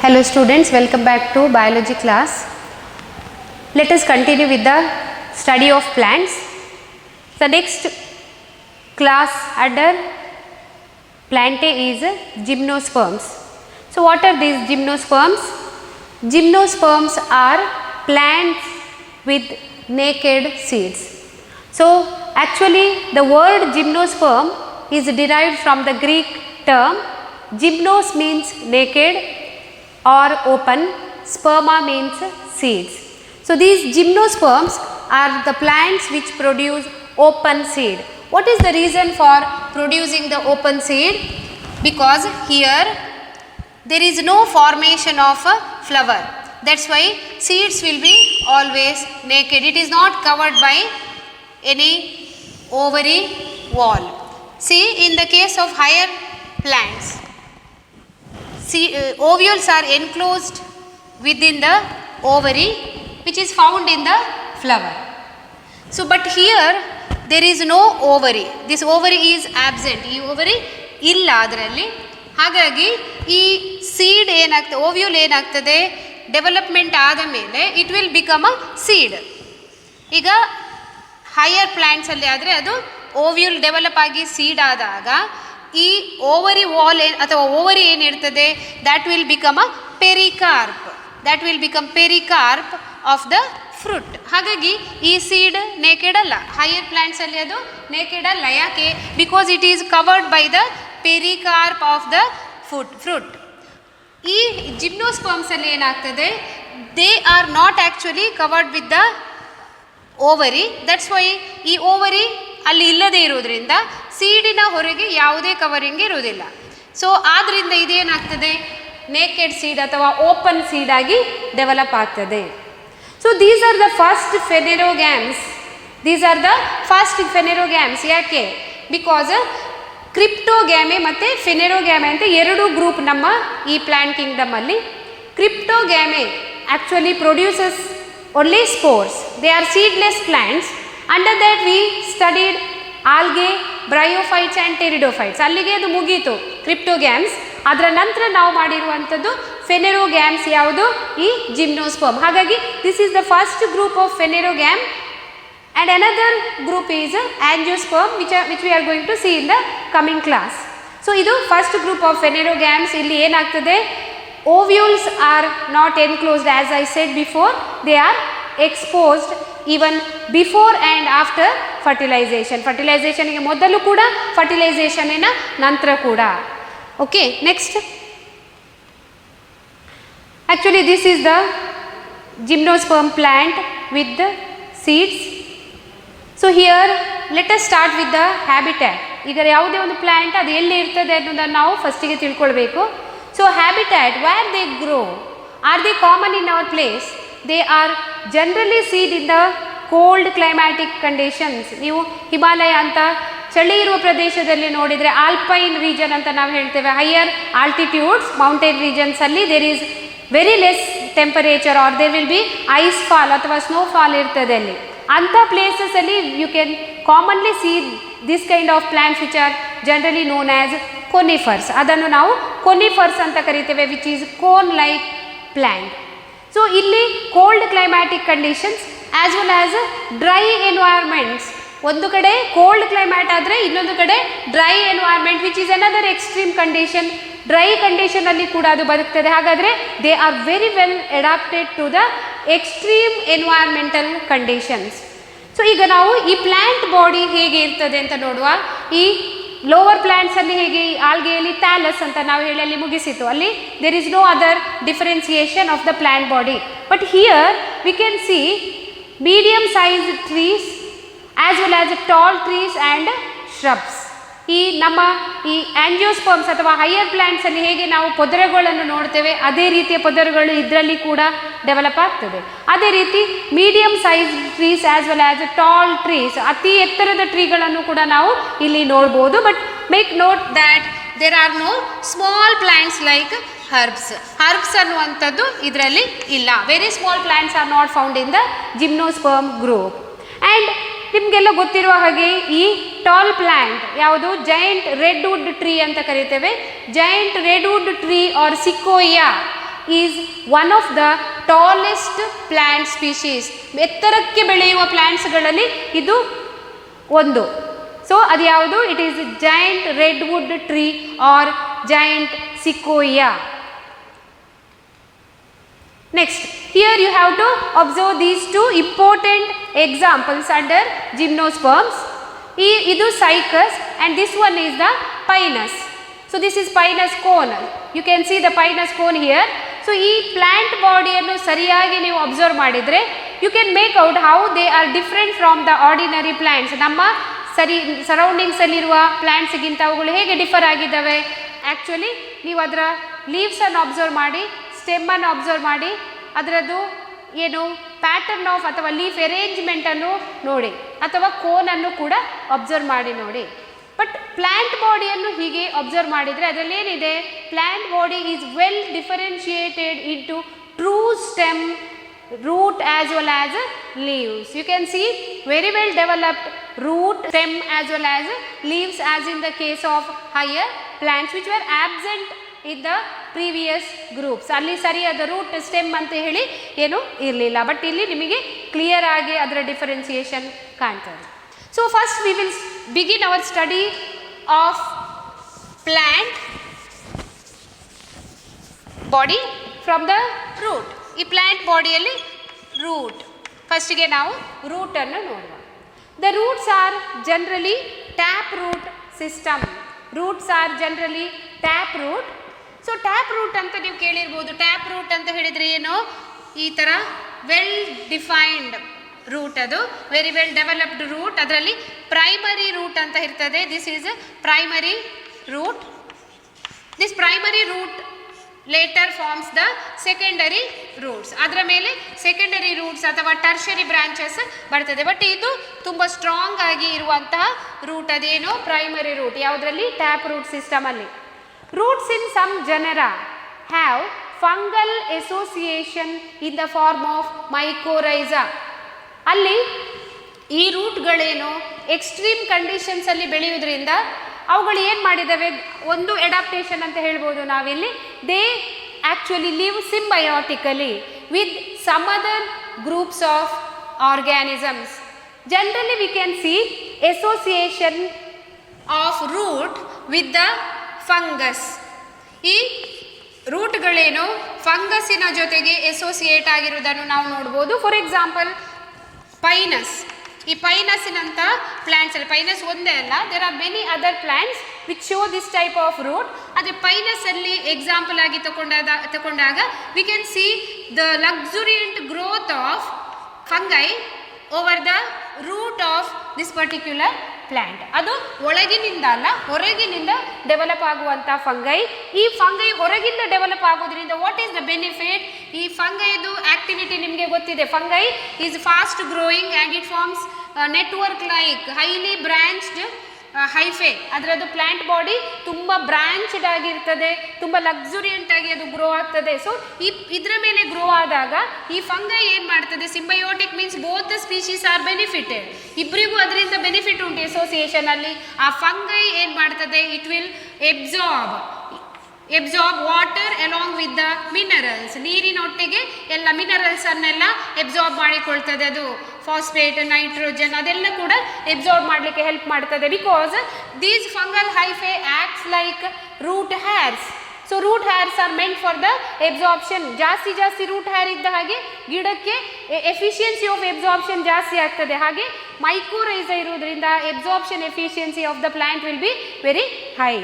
Hello students, welcome back to biology class. Let us continue with the study of plants. The next class under Plantae is gymnosperms. So what are these gymnosperms? Gymnosperms are plants with naked seeds. So actually the word gymnosperm is derived from the Greek term gymnos means naked or open, sperma means seeds. So these gymnosperms are the plants which produce open seed. What is the reason for producing the open seed? Because here there is no formation of a flower. That's why seeds will be always naked. It is not covered by any ovary wall. See, in the case of higher plants, ovules are enclosed within the ovary which is found in the flower. So but here there is no ovary. This ovary is absent. ಈ ovary ಇಲ್ಲ ಅದರಲ್ಲಿ. ಹಾಗಾಗಿ ಈ seed ಏನಾಗ್ತದೆ, ovule ಏನಾಗ್ತದೆ, development ಆದ ಮೇಲೆ it will become a seed. ಈಗ ಹೈಯರ್ ಪ್ಲ್ಯಾಂಟ್ಸ್ ಅಲ್ಲಿ ಆದರೆ ಅದು ಓವ್ಯೂಲ್ ಡೆವಲಪ್ ಆಗಿ ಸೀಡ್ ಆದಾಗ ಈ ಓವರಿ ವಾಲ್ ಅಥವಾ ಓವರಿ ಏನಿರ್ತದೆ that will become a pericarp. That will become pericarp of the fruit. ಹಾಗಾಗಿ ಈ ಸೀಡ್ ನೇಕೆಡ್ ಅಲ್ಲ, ಹೈಯರ್ ಪ್ಲ್ಯಾಂಟ್ಸ್ ಅಲ್ಲಿ ಅದು ನೇಕೆಡ್ ಅಲ್ಲ. ಯಾಕೆ? Because it is covered by the pericarp of the fruit. ಈ ಜಿಮ್ನೋಸ್ಪರ್ಮ್ಸ್ ಅಲ್ಲಿ ಏನಾಗ್ತದೆ, they are not actually covered with the ovary. That's why ಈ ಓವರಿ ಅಲ್ಲಿ ಇಲ್ಲದೇ ಇರೋದ್ರಿಂದ ಸೀಡಿನ ಹೊರಗೆ ಯಾವುದೇ ಕವರಿಂಗ್ ಇರುವುದಿಲ್ಲ. ಸೊ ಆದ್ದರಿಂದ ಇದೇನಾಗ್ತದೆ, ನೇಕೆಡ್ ಸೀಡ್ ಅಥವಾ ಓಪನ್ ಸೀಡ್ ಆಗಿ ಡೆವಲಪ್ ಆಗ್ತದೆ. So these are the first phanerogams. These are the first phanerogams. ಯಾಕೆ? ಬಿಕಾಸ್ ಕ್ರಿಪ್ಟೋಗ್ಯಾಮೆ ಮತ್ತು ಫೆನೆರೋಗ್ಯಾಮೆ ಅಂತ ಎರಡು ಗ್ರೂಪ್ ನಮ್ಮ ಈ ಪ್ಲ್ಯಾಂಟ್ ಕಿಂಗ್ಡಮಲ್ಲಿ. Cryptogamae actually produces only spores. They are seedless plants. Under that we studied algae, bryophytes and pteridophytes. ಅಲ್ಲಿಗೆ ಅದು ಮುಗೀತು ಕ್ರಿಪ್ಟೋಗ್ಯಾಮ್ಸ್. ಅದರ ನಂತರ ನಾವು ಮಾಡಿರುವಂಥದ್ದು ಫೆನೆರೋಗ್ಯಾಮ್ಸ್. ಯಾವುದು? ಈ ಜಿಮ್ನೋಸ್ಪರ್ಮ್. ಹಾಗಾಗಿ this is the first group of phanerogam and another group is angiosperm which we are going to see in the coming class. So ಇದು ಫಸ್ಟ್ ಗ್ರೂಪ್ ಆಫ್ ಫೆನೆರೋಗ್ಯಾಮ್ಸ್. ಇಲ್ಲಿ ಏನಾಗ್ತದೆ, ovules are not enclosed as I said before. They are exposed even before and after fertilization. Fertilization ಗೆ ಮೊದಲು ಕೂಡ, fertilization ನ ನಂತರ ಕೂಡ. Okay, next. Actually this is the gymnosperm plant with the seeds. So here let us start with the habitat. ಈಗ ಯಾವುದೇ ಒಂದು plant ಅದು ಎಲ್ಲಿ ಇರ್ತದೆ ಅನ್ನೋದನ್ನು ನಾವು ಫಸ್ಟಿಗೆ ತಿಳ್ಕೊಳ್ಬೇಕು. So habitat, where they grow, are they common in our place? They are generally seen in the cold climatic conditions. ನೀವು ಹಿಮಾಲಯ ಅಂತ ಚಳಿ ಇರುವ ಪ್ರದೇಶದಲ್ಲಿ ನೋಡಿದರೆ, ಆಲ್ಪೈನ್ ರೀಜನ್ ಅಂತ ನಾವು ಹೇಳ್ತೇವೆ, ಹೈಯರ್ ಆಲ್ಟಿಟ್ಯೂಡ್ಸ್ ಮೌಂಟೇನ್ ರೀಜನ್ಸ್ ಅಲ್ಲಿ there is very less temperature or there will be ice fall ಅಥವಾ ಸ್ನೋಫಾಲ್ ಇರ್ತದೆ ಅಲ್ಲಿ. ಅಂಥ ಪ್ಲೇಸಸ್ ಅಲ್ಲಿ you can commonly see this kind of plants which are generally known as conifers. ಅದನ್ನು ನಾವು conifers ಅಂತ ಕರಿತೇವೆ, which is cone like plant. So ಇಲ್ಲಿ cold climatic conditions as well as dry environments. ಒಂದು ಕಡೆ ಕೋಲ್ಡ್ ಕ್ಲೈಮ್ಯಾಟ್ ಆದರೆ ಇನ್ನೊಂದು ಕಡೆ dry environment which is another extreme condition. Dry ಕಂಡೀಷನಲ್ಲಿ ಕೂಡ ಅದು ಬದುಕ್ತದೆ. ಹಾಗಾದರೆ they are very well adapted to the extreme environmental conditions. So ಈಗ ನಾವು ಈ ಪ್ಲ್ಯಾಂಟ್ ಬಾಡಿ ಹೇಗೆ ಇರ್ತದೆ ಅಂತ ನೋಡುವ. ಈ ಲೋವರ್ ಪ್ಲ್ಯಾಂಟ್ಸ್ ಅಲ್ಲಿ ಹೇಗೆ, ಈ ಆಲ್ಗೆಯಲ್ಲಿ ಥ್ಯಾಲಸ್ ಅಂತ ನಾವು ಹೇಳಿ ಅಲ್ಲಿ ಮುಗಿಸಿತು, ಅಲ್ಲಿ there is no other differentiation of the plant body. But here we can see medium size trees as well as tall trees and shrubs. ಈ ನಮ್ಮ ಈ ಆಂಜಿಯೋಸ್ಪರ್ಮ್ಸ್ ಅಥವಾ ಹೈಯರ್ ಪ್ಲ್ಯಾಂಟ್ಸ್ ಅಲ್ಲಿ ಹೇಗೆ ನಾವು ಪೊದರುಗಳನ್ನು ನೋಡ್ತೇವೆ, ಅದೇ ರೀತಿಯ ಪೊದರುಗಳು ಇದರಲ್ಲಿ ಕೂಡ ಡೆವಲಪ್ ಆಗ್ತದೆ. ಅದೇ ರೀತಿ medium size trees as well as tall trees, ಅತಿ ಎತ್ತರದ ಟ್ರೀಗಳನ್ನು ಕೂಡ ನಾವು ಇಲ್ಲಿ ನೋಡ್ಬೋದು. But make note that there are no small plants like herbs. Herbs ಅನ್ನುವಂಥದ್ದು ಇದರಲ್ಲಿ ಇಲ್ಲ. Very small plants are not found in the gymnosperm group. And ನಿಮಗೆಲ್ಲ ಗೊತ್ತಿರುವ ಹಾಗೆ ಈ ಟಾಲ್ ಪ್ಲ್ಯಾಂಟ್ ಯಾವುದು, ಜೈಂಟ್ ರೆಡ್ ವುಡ್ ಟ್ರೀ ಅಂತ ಕರಿತೇವೆ. Giant redwood tree or sequoia is one of the tallest plant species. ಎತ್ತರಕ್ಕೆ ಬೆಳೆಯುವ ಪ್ಲ್ಯಾಂಟ್ಸ್ಗಳಲ್ಲಿ ಇದು ಒಂದು. ಸೊ ಅದು ಯಾವುದು? It is giant redwood tree or giant sequoia. Next, here you have to observe these two important examples under gymnosperms. Idu cycas and this one is the pinus. So this is pinus cone. You can see the pinus cone here. So ee plant body annu sariyagi ನೀವು observe ಮಾಡಿದ್ರೆ you can make out how they are different from the ordinary plants. ನಮ್ಮ surroundings ಅಲ್ಲಿರುವ plants ಗಿಂತ ಅವುಗಳು ಹೇಗೆ differ ಆಗಿದ್ದಾವೆ. Actually ನೀವು ಅದರ ಲೀವ್ಸ್ ಅನ್ನು ಅಬ್ಸರ್ವ್ ಮಾಡಿ, ಸ್ಟೆಮ್ ಅನ್ನು ಅಬ್ಸರ್ವ್ ಮಾಡಿ, ಅದರದ್ದು ಏನು ಪ್ಯಾಟರ್ನ್ ಆಫ್ ಅಥವಾ ಲೀಫ್ ಅರೇಂಜ್ಮೆಂಟನ್ನು ನೋಡಿ, ಅಥವಾ ಕೋನನ್ನು ಕೂಡ ಅಬ್ಸರ್ವ್ ಮಾಡಿ ನೋಡಿ. ಬಟ್ ಪ್ಲ್ಯಾಂಟ್ ಬಾಡಿಯನ್ನು ಹೀಗೆ ಅಬ್ಸರ್ವ್ ಮಾಡಿದರೆ ಅದರಲ್ಲಿ ಏನಿದೆ? Plant body is well differentiated into true stem, root as well as leaves. You can see very well developed root, stem as well as leaves as in the case of higher plants which were absent in the previous groups. ಅಲ್ಲಿ ಸರಿಯಾದ root stem ಅಂತ ಹೇಳಿ ಏನು ಇರಲಿಲ್ಲ. But ಇಲ್ಲಿ ನಿಮಗೆ clear ಆಗಿ ಅದರ ಡಿಫರೆನ್ಸಿಯೇಷನ್ ಕಾಣ್ತದೆ. So first we will begin our study of plant body from the root. ಈ ಪ್ಲ್ಯಾಂಟ್ ಬಾಡಿಯಲ್ಲಿ ರೂಟ್, ಫಸ್ಟಿಗೆ ನಾವು ರೂಟನ್ನು ನೋಡುವ. The roots are generally tap root system. Roots are generally tap root. So tap root ಅಂತ ನೀವು ಕೇಳಿರ್ಬೋದು. ಟ್ಯಾಪ್ ರೂಟ್ ಅಂತ ಹೇಳಿದರೆ ಏನು? ಈ ಥರ ವೆಲ್ ಡಿಫೈನ್ಡ್ ರೂಟ್, ಅದು ವೆರಿ ವೆಲ್ ಡೆವಲಪ್ಡ್ ರೂಟ್. ಅದರಲ್ಲಿ ಪ್ರೈಮರಿ ರೂಟ್ ಅಂತ ಇರ್ತದೆ. This is primary root. This primary root later forms the secondary roots. ಅದರ ಮೇಲೆ ಸೆಕೆಂಡರಿ ರೂಟ್ಸ್ ಅಥವಾ ಟರ್ಷರಿ ಬ್ರಾಂಚಸ್ ಬರ್ತದೆ. ಬಟ್ ಇದು ತುಂಬ ಸ್ಟ್ರಾಂಗ್ ಆಗಿ ಇರುವಂತಹ ರೂಟ್. ಅದೇನು? Primary root. ಯಾವುದರಲ್ಲಿ? ಟ್ಯಾಪ್ ರೂಟ್ ಸಿಸ್ಟಮಲ್ಲಿ. Roots in some genera have fungal association in the form of mycorrhiza. ಅಲ್ಲಿ ಈ ರೂಟ್ಗಳೇನು ಎಕ್ಸ್ಟ್ರೀಮ್ ಕಂಡೀಷನ್ಸಲ್ಲಿ ಬೆಳೆಯುವುದರಿಂದ ಅವುಗಳು ಏನು ಮಾಡಿದ್ದಾವೆ? ಒಂದು ಎಡಾಪ್ಟೇಷನ್ ಅಂತ ಹೇಳ್ಬೋದು ನಾವಿಲ್ಲಿ. They actually live symbiotically with some other groups of organisms. Generally we can see association of root with the fungus. ಈ ರೂಟ್ಗಳೇನು ಫಂಗಸ್ಸಿನ ಜೊತೆಗೆ ಅಸೋಸಿಯೇಟ್ ಆಗಿರುವುದನ್ನು ನಾವು ನೋಡ್ಬೋದು. For example Pinus. ಈ ಪೈನಸ್ಸಿನಂಥ ಪ್ಲ್ಯಾಂಟ್ಸಲ್ಲಿ, ಪೈನಸ್ ಒಂದೇ ಅಲ್ಲ, there are many other plants which show this type of root. ಅದೇ ಪೈನಸ್ಸಲ್ಲಿ ಎಕ್ಸಾಂಪಲ್ ಆಗಿ ತಗೊಂಡಾಗ we can see the luxuriant growth of fungi over the root of this particular plant. ಅದು ಒಳಗಿನಿಂದ ಅಲ್ಲ, ಹೊರಗಿನಿಂದ ಡೆವಲಪ್ ಆಗುವಂಥ ಫಂಗೈ. ಈ ಫಂಗೈ ಹೊರಗಿಂದ ಡೆವಲಪ್ ಆಗೋದ್ರಿಂದ ವಾಟ್ ಈಸ್ ದ ಬೆನಿಫಿಟ್? ಈ ಫಂಗೈದು ಆಕ್ಟಿವಿಟಿ ನಿಮಗೆ ಗೊತ್ತಿದೆ. Fungi is fast growing and it forms network like highly branched hyphae. ಅದರದ್ದು ಪ್ಲ್ಯಾಂಟ್ ಬಾಡಿ ತುಂಬ ಬ್ರಾಂಚ್ಡ್ ಆಗಿರ್ತದೆ, ತುಂಬ ಲಕ್ಸುರಿಯಂಟ್ ಆಗಿ ಅದು ಗ್ರೋ ಆಗ್ತದೆ. ಸೊ ಇದರ ಮೇಲೆ ಗ್ರೋ ಆದಾಗ ಈ ಫಂಗೈ ಏನು ಮಾಡ್ತದೆ? Symbiotic means both the species are benefited. ಇಬ್ಬರಿಗೂ ಅದರಿಂದ ಬೆನಿಫಿಟ್ ಉಂಟು ಅಸೋಸಿಯೇಷನಲ್ಲಿ. ಆ ಫಂಗೈ ಏನು ಮಾಡ್ತದೆ? It will absorb water along with the minerals. ನೀರಿನೊಟ್ಟಿಗೆ ಎಲ್ಲ ಮಿನರಲ್ಸನ್ನೆಲ್ಲ ಎಬ್ಸಾರ್ಬ್ ಮಾಡಿಕೊಳ್ತದೆ. ಅದು ಫಾಸ್ಫೇಟ್, ನೈಟ್ರೋಜನ್ ಅದೆಲ್ಲ ಕೂಡ ಎಬ್ಸಾರ್ಬ್ ಮಾಡಲಿಕ್ಕೆ ಹೆಲ್ಪ್ ಮಾಡ್ತದೆ. Because these fungal hyphae acts like root hairs. So root hairs are meant for the absorption. ಜಾಸ್ತಿ ರೂಟ್ ಹೇರ್ ಇದ್ದ ಹಾಗೆ ಗಿಡಕ್ಕೆ ಎಫಿಷಿಯನ್ಸಿ ಆಫ್ ಎಬ್ಸಾರ್ಪ್ಷನ್ ಜಾಸ್ತಿ ಆಗ್ತದೆ. ಹಾಗೆ ಮೈಕೋರೈಸಾ ಇರುವುದರಿಂದ absorption efficiency of the plant will be very high.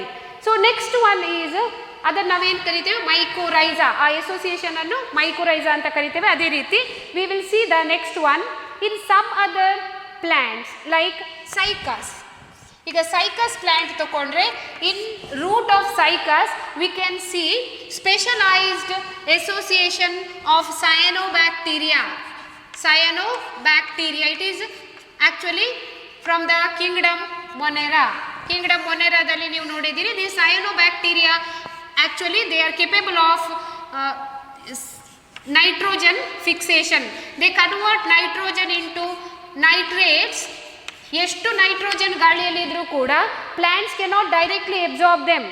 So next one is, ಅದನ್ನು ನಾವೇನು ಕರಿತೇವೆ? ಮೈಕೋರೈಸಾ. ಆ ಅಸೋಸಿಯೇಷನ್ ಅನ್ನು ಮೈಕೋರೈಸಾ ಅಂತ ಕರಿತೇವೆ. ಅದೇ ರೀತಿ we will see the next one in some other plants like Cycas. ಈಗ ಸೈಕಸ್ ಪ್ಲ್ಯಾಂಟ್ ತಗೊಂಡ್ರೆ in root of Cycas we can see specialised association of cyanobacteria. It is actually from the kingdom Monera. Kingdom ಮೊನೆರಾದಲ್ಲಿ ನೀವು ನೋಡಿದ್ದೀರಿ. The cyanobacteria actually they are capable of nitrogen fixation. They convert nitrogen into nitrates. ಎಷ್ಟು nitrogen ಗಾಳಿಯಲ್ಲಿ ಇದ್ರೂ ಕೂಡ plants cannot directly absorb them.